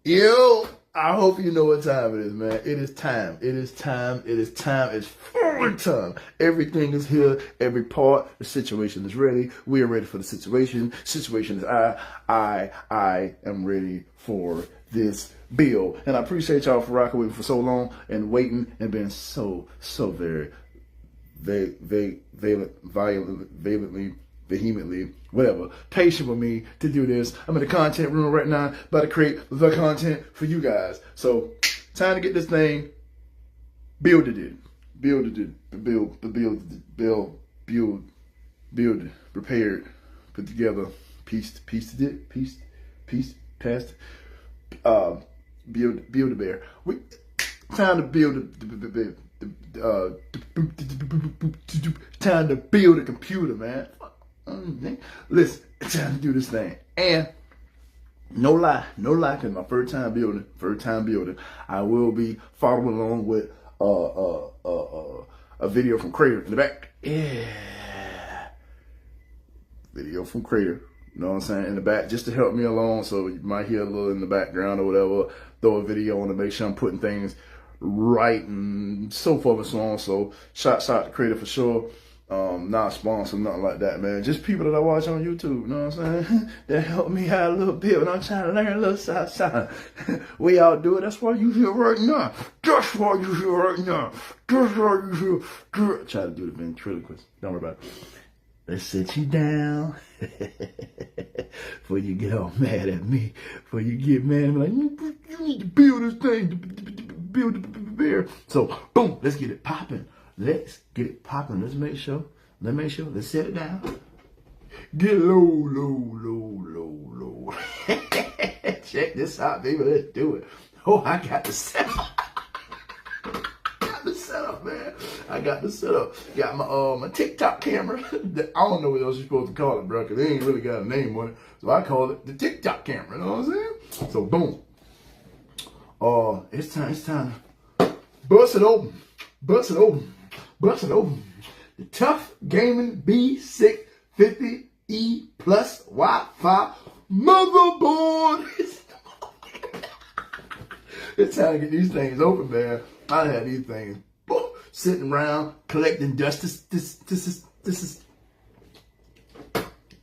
Yo, I hope you know what time it is, man. It is time. It is time. It is time. It's full time. Everything is here. Every part. The situation is ready. We are ready for the situation. Situation is I am ready for this bill. And I appreciate y'all for rocking with me for so long and waiting and being so very vehemently, whatever, patient with me to do this. I'm in the content room right now, about to create the content for you guys. So, time to get this thing builded, prepared, put together, pieced past, build a bear. Time to build time to build a computer, man. Listen, it's time to do this thing. And no lie, cause my first time building. I will be following along with a video from Crater in the back. Yeah. Video from Crater. You know what I'm saying? In the back, just to help me along, so you might hear a little in the background or whatever. Throw a video on to make sure I'm putting things right and so forth and so on. So shout out to Crater for sure. Not sponsored, nothing like that, man. Just people that I watch on YouTube, you know what I'm saying? That help me out a little bit when I'm trying to learn a little side. We all do it. That's why you here right now. That's why you here right now. That's why you here. Try to do the ventriloquist. Don't worry about it. Let's sit you down before you get all mad at me. Before you get mad and be like, you need to build this thing, build the bear. So, boom, let's get it popping. Let's get it popping. Let's make sure. Let's set it down. Get low. Check this out, baby. Let's do it. Oh, I got the setup. Man. I got the setup. Got my TikTok camera. I don't know what else you're supposed to call it, bro, because they ain't really got a name on it. So I call it the TikTok camera. You know what I'm saying? So boom. It's time to bust it open. The Tough Gaming B650E Plus Wi-Fi motherboard. It's time to get these things open, man. I had these things sitting around collecting dust. This is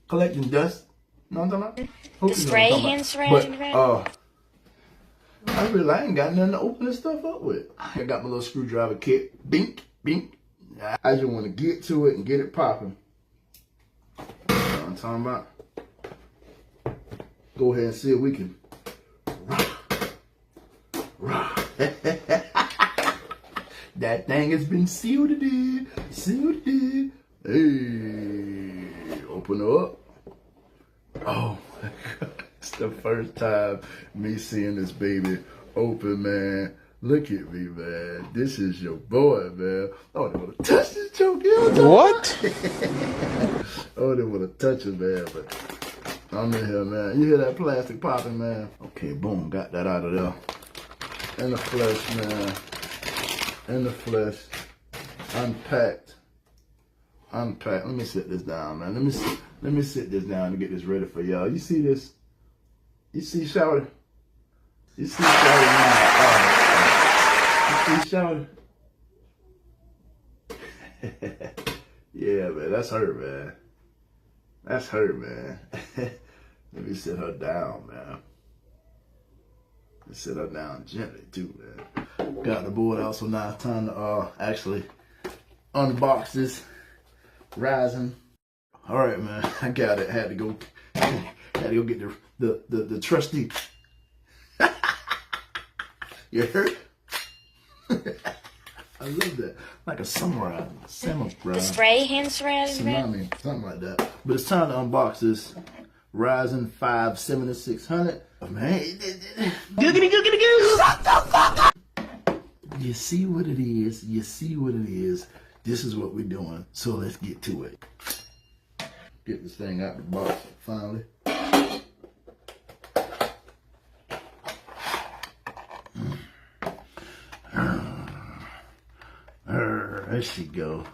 collecting dust. No, I'm talking about the spray hand spray. I ain't got nothing to open this stuff up with. I got my little screwdriver kit. Bink. I just want to get to it and get it popping. You know what I'm talking about? Go ahead and see if we can. That thing has been sealed in. Hey, open up. Oh, it's the first time me seeing this baby open, man. Look at me, man. This is your boy, man. Oh, they want to touch this joke. What? Oh, they want to touch it, man. But I'm in here, man. You hear that plastic popping, man? Okay, boom. Got that out of there. In the flesh, man. In the flesh. Unpacked. Let me sit this down, man. Let me sit this down and get this ready for y'all. You see this? You see Shouty? You see Shouty now? You see Shouty? Yeah, man. That's her, man. That's her, man. Let me sit her down, man. Sit her down gently too, man. Got the board out, so now it's time to actually unbox this Ryzen. All right, man. I got it. Had to go get the trusty. You heard? I love that. Like a samurai. The spray hand spray. Tsunami, something like that. But it's time to unbox this Ryzen 5 7600. Man, you see what it is. This is what we're doing. So let's get to it. Get this thing out the box finally. There she go.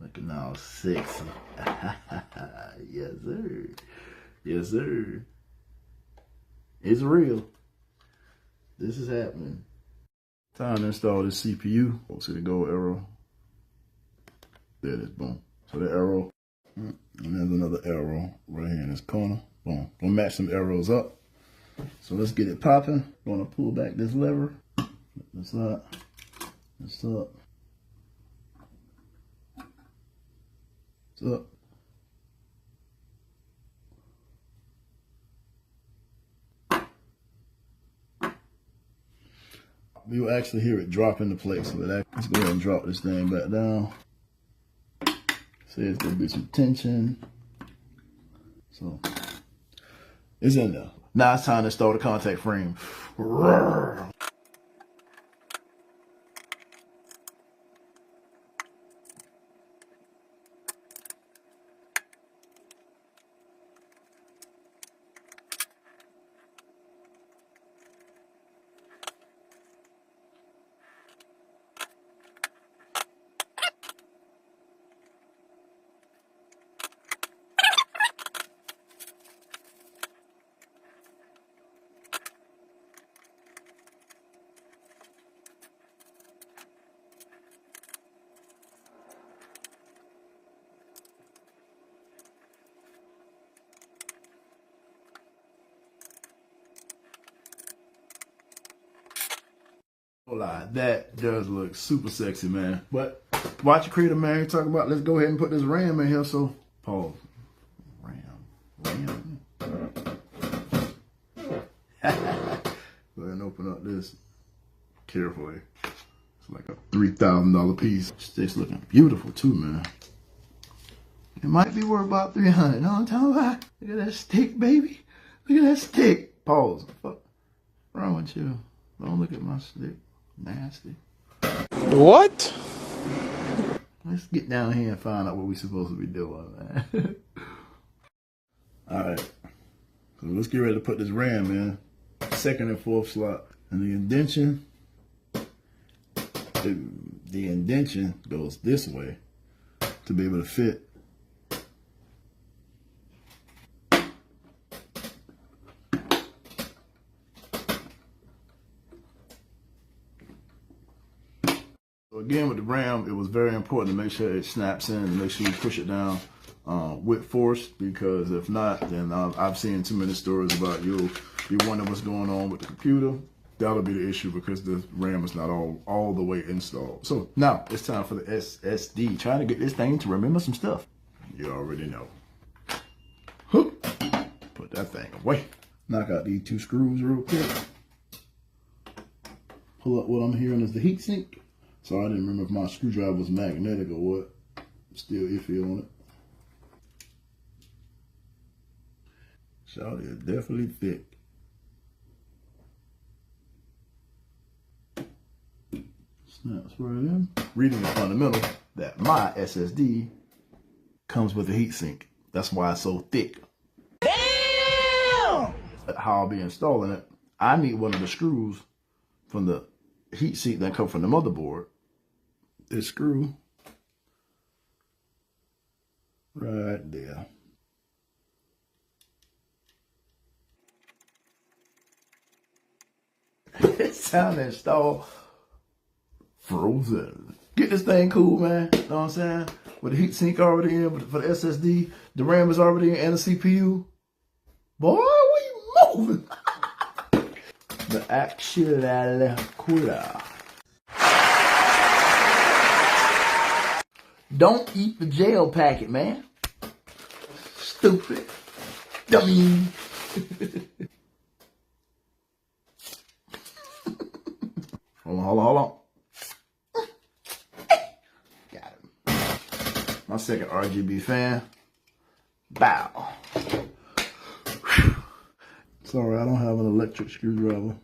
Looking all sexy. Yes, sir. It's real. This is happening. Time to install this CPU. Oh, see the gold arrow? There it is, boom. So the arrow, and there's another arrow right here in this corner. Boom. Gonna match some arrows up. So let's get it popping. Gonna pull back this lever. This up. This up. It's up. We will actually hear it drop into place. So let's go ahead and drop this thing back down. See, it's gonna be some tension. So it's in there. Now it's time to install the contact frame. Lie, that does look super sexy, man. But watch your creator, man. You're talking about let's go ahead and put this RAM in here. So pause. RAM. Go ahead and open up this carefully. It's like a $3,000 piece. It's looking beautiful too, man. It might be worth about $300. You know what I'm talking about? Look at that stick, baby. Look at that stick. Pause. What's wrong with you? Don't look at my stick. Nasty. What? Let's get down here and find out what we're supposed to be doing, man. Alright. So let's get ready to put this RAM in. Second and fourth slot. And the indention goes this way to be able to fit. So again, with the RAM, it was very important to make sure it snaps in and make sure you push it down with force, because if not, then I've seen too many stories about you wonder what's going on with the computer. That'll be the issue because the RAM is not all the way installed. So now it's time for the SSD. Trying to get this thing to remember some stuff. You already know. Put that thing away. Knock out these two screws real quick. Pull up what I'm hearing is the heatsink. So I didn't remember if my screwdriver was magnetic or what. Still iffy on it. Shawty is definitely thick. Snaps right in. Reading the fundamental that my SSD comes with a heatsink. That's why it's so thick. Damn! How I'll be installing it, I need one of the screws from the heatsink that come from the motherboard. This screw right there. It's time to install Frozen. Get this thing cool, man. You know what I'm saying? With the heatsink already in, for the SSD, the RAM is already in, and the CPU. Boy, we moving. The actual cooler. Don't eat the jail packet, man. Stupid. Dummy. Hold on. Got him. My second RGB fan. Bow. Sorry, I don't have an electric screwdriver.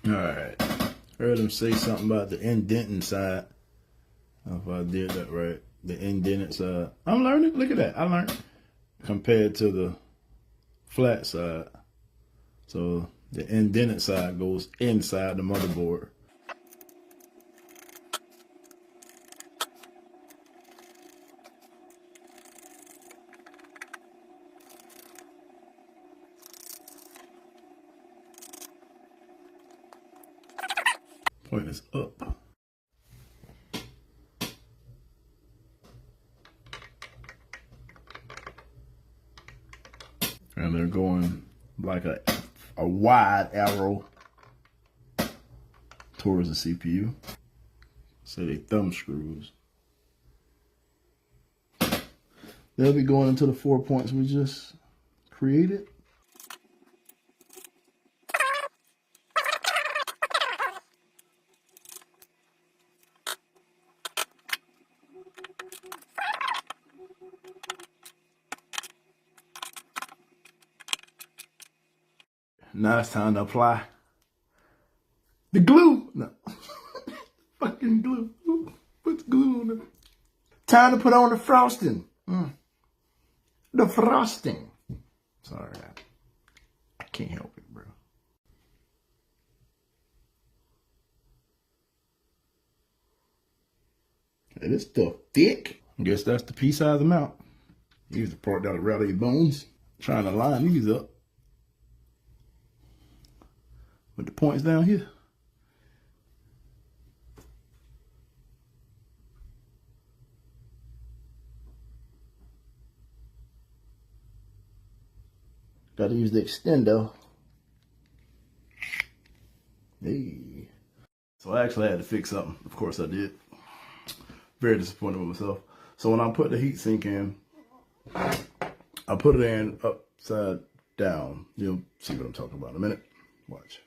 Alright. Heard him say something about the indenting side. I don't know if I did that right. The indented side. I'm learning. Look at that. I learned. Compared to the flat side. So The indented side goes inside the motherboard. Point is up. And they're going like a wide arrow towards the CPU. So they thumb screws. They'll be going into the 4 points we just created. Now it's time to apply the glue. No. Fucking glue. Put the glue on it. Time to put on the frosting. The frosting. Sorry, I can't help it, bro. Hey, this stuff thick. I guess that's the piece size amount. Use the part that'll rattle your bones. Trying to line these up with the points down here. Got to use the extendo. Hey. So I actually had to fix something. Of course I did. Very disappointed with myself. So when I put the heat sink in, I put it in upside down. You'll see what I'm talking about in a minute. Watch.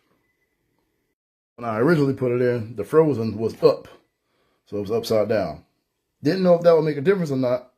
When I originally put it in, the frozen was up. So it was upside down. Didn't know if that would make a difference or not.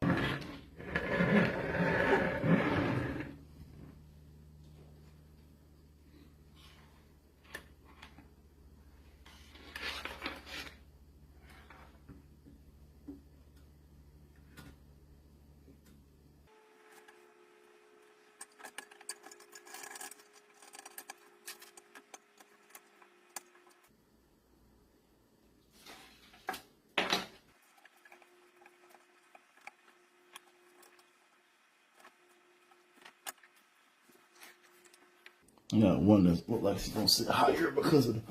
I got one that look like it's gonna sit higher because of the,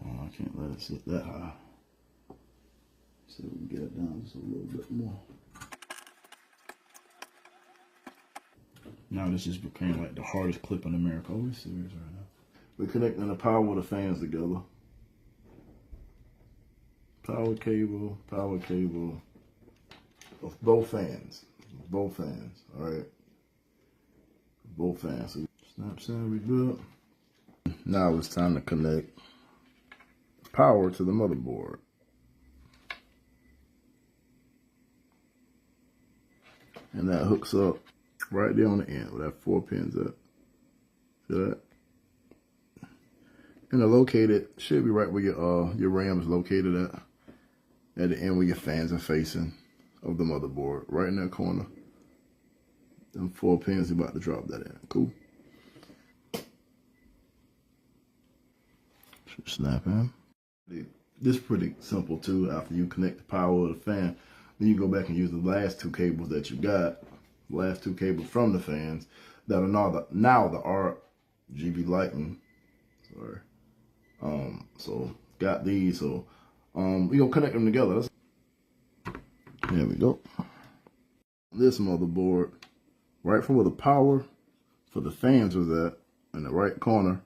oh, I can't let it sit that high. See if we can get it down just a little bit more. Now this just became like the hardest clip in America. Oh, we're serious right now. We're connecting the power with the fans together. Power cable of both fans. Both fans, all right? Both fans. So snap center, we good. Now it's time to connect power to the motherboard. And that hooks up right there on the end where that 4 pins at. See that? And the located should be right where your RAM is located at the end where your fans are facing of the motherboard. Right in that corner. Them 4 pins, you're about to drop that in. Cool. Should snap in. This is pretty simple too. After you connect the power of the fan, then you go back and use the last 2 cables that you got. The last 2 cables from the fans that are now the RGB lighting. Sorry. So got these. So we gonna connect them together. There we go. This motherboard, right from where the power for the fans was at, in the right corner,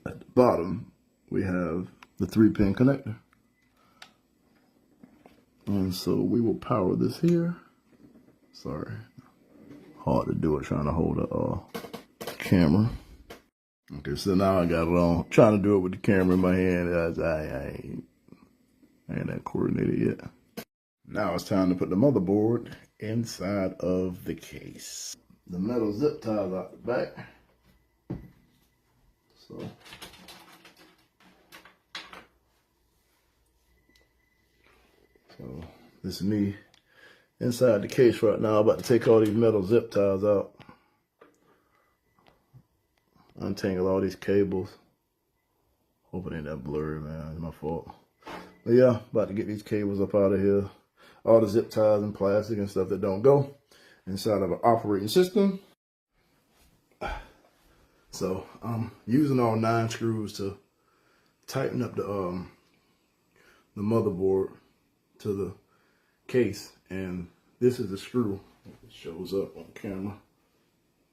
at the bottom, we have the 3-pin connector. And so we will power this here. Sorry, hard to do it trying to hold a camera. Okay, so now I got it on. Trying to do it with the camera in my hand. I ain't that coordinated yet. Now it's time to put the motherboard inside of the case. The metal zip ties out the back. So this is me inside the case right now. I'm about to take all these metal zip ties out. untangle all these cables. Hope it ain't that blurry, man. It's my fault. But yeah, about to get these cables up out of here. All the zip ties and plastic and stuff that don't go inside of an operating system. So I'm using all 9 screws to tighten up the motherboard to the case, and this is the screw. It shows up on camera.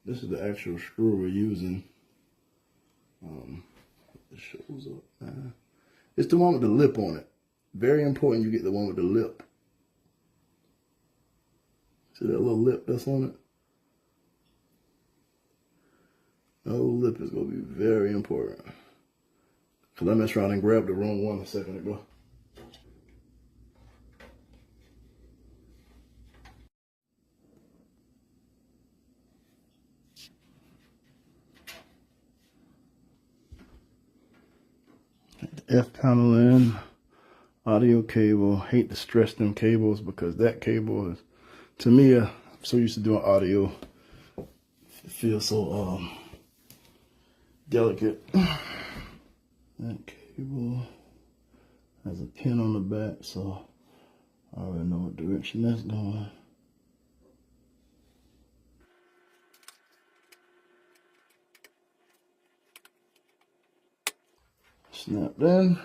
This is the actual screw we're using. It shows up, man. It's the one with the lip on it. Very important you get the one with the lip. See that little lip that's on it? That little lip is going to be very important. Because I messed around and grabbed the wrong one a second ago. F panel in, audio cable. Hate to stress them cables because that cable is, to me, I'm so used to doing audio. It feels so delicate. That cable has a pin on the back, so I already know what direction that's going. Snap in.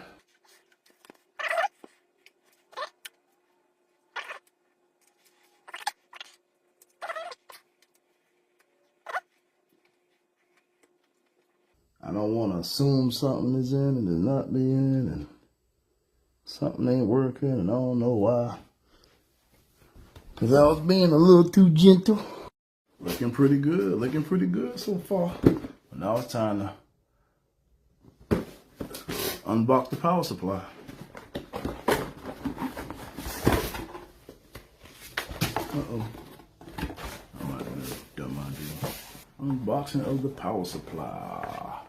I don't want to assume something is in and it's not being, and something ain't working, and I don't know why. Because I was being a little too gentle. Looking pretty good so far. But now it's time to unbox the power supply. Uh-oh. I might have made a dumb idea. Unboxing of the power supply.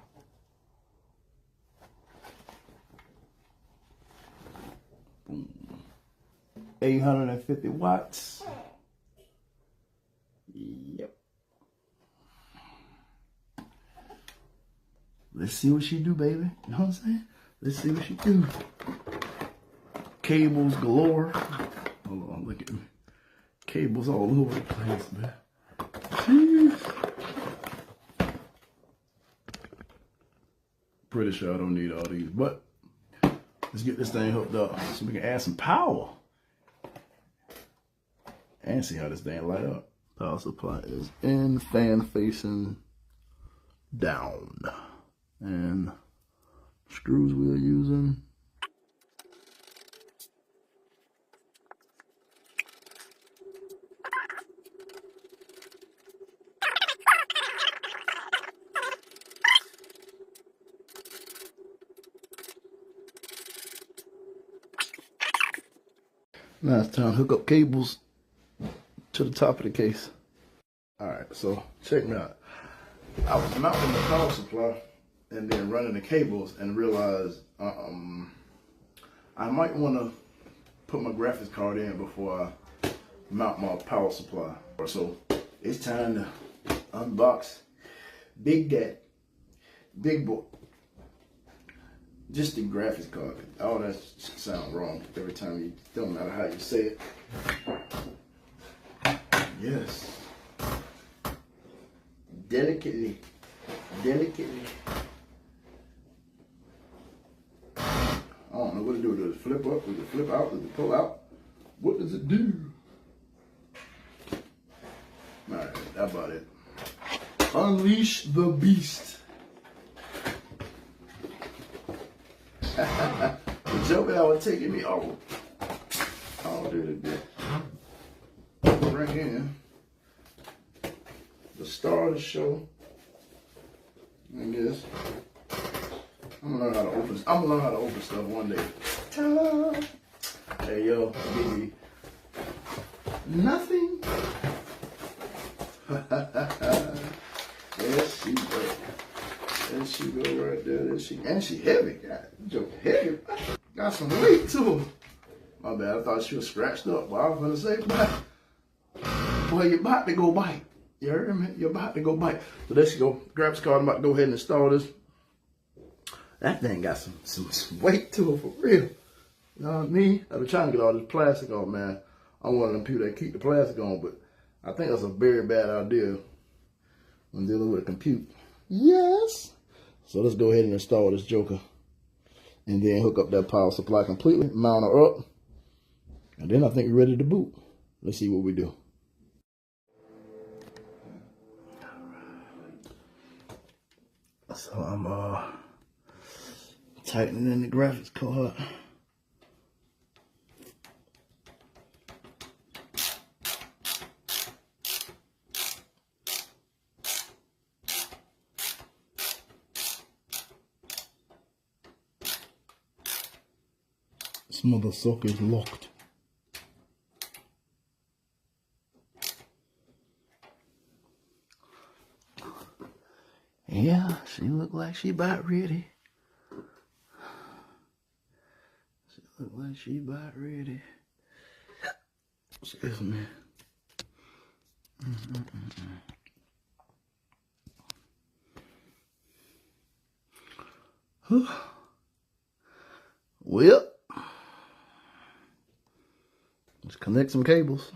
Boom. 850 watts. Yep. Let's see what she do, baby. You know what I'm saying? Let's see what she do. Cables galore. Hold on, look at me. Cables all over the place, man. Jeez. Pretty sure I don't need all these, but let's get this thing hooked up so we can add some power and see how this thing light up. Power supply is in, fan facing down, and screws we are using. Now it's time to hook up cables to the top of the case. Alright, so check me out. I was mounting the power supply and then running the cables and realized I might want to put my graphics card in before I mount my power supply. So it's time to unbox Big Daddy, Big Boy. Just the graphics card. All that sound wrong every time you, don't matter how you say it. Yes. Delicately. I don't know what to do. Does it flip up? Does it flip out? Does it pull out? What does it do? Alright, that's about it. Unleash the beast. The joke that was taking me all day today. Bring in the star of the show. I guess I'm gonna learn how to open. I'm gonna learn how to open stuff one day. Ta-da! Hey yo, baby. Nothing. There she go. There she go right there. There she, and she heavy. God, joke heavy. Got some weight to her. My bad. I thought she was scratched up. Well, I was gonna say, boy, you're about to go bite. You heard me? You're about to go bite. So let's go grab this card. I'm about to go ahead and install this. That thing got some weight to it for real. You know what I mean? I've been trying to get all this plastic off, man. I'm one of them people that keep the plastic on, but I think that's a very bad idea when dealing with a computer. Yes. So let's go ahead and install this joker. And then hook up that power supply completely, mount her up. And then I think we're ready to boot. Let's see what we do. So I'm tightening in the graphics card. This mother sucker is locked. Yeah, she look like she about ready. She look like she about ready. Excuse me. Well, let's connect some cables.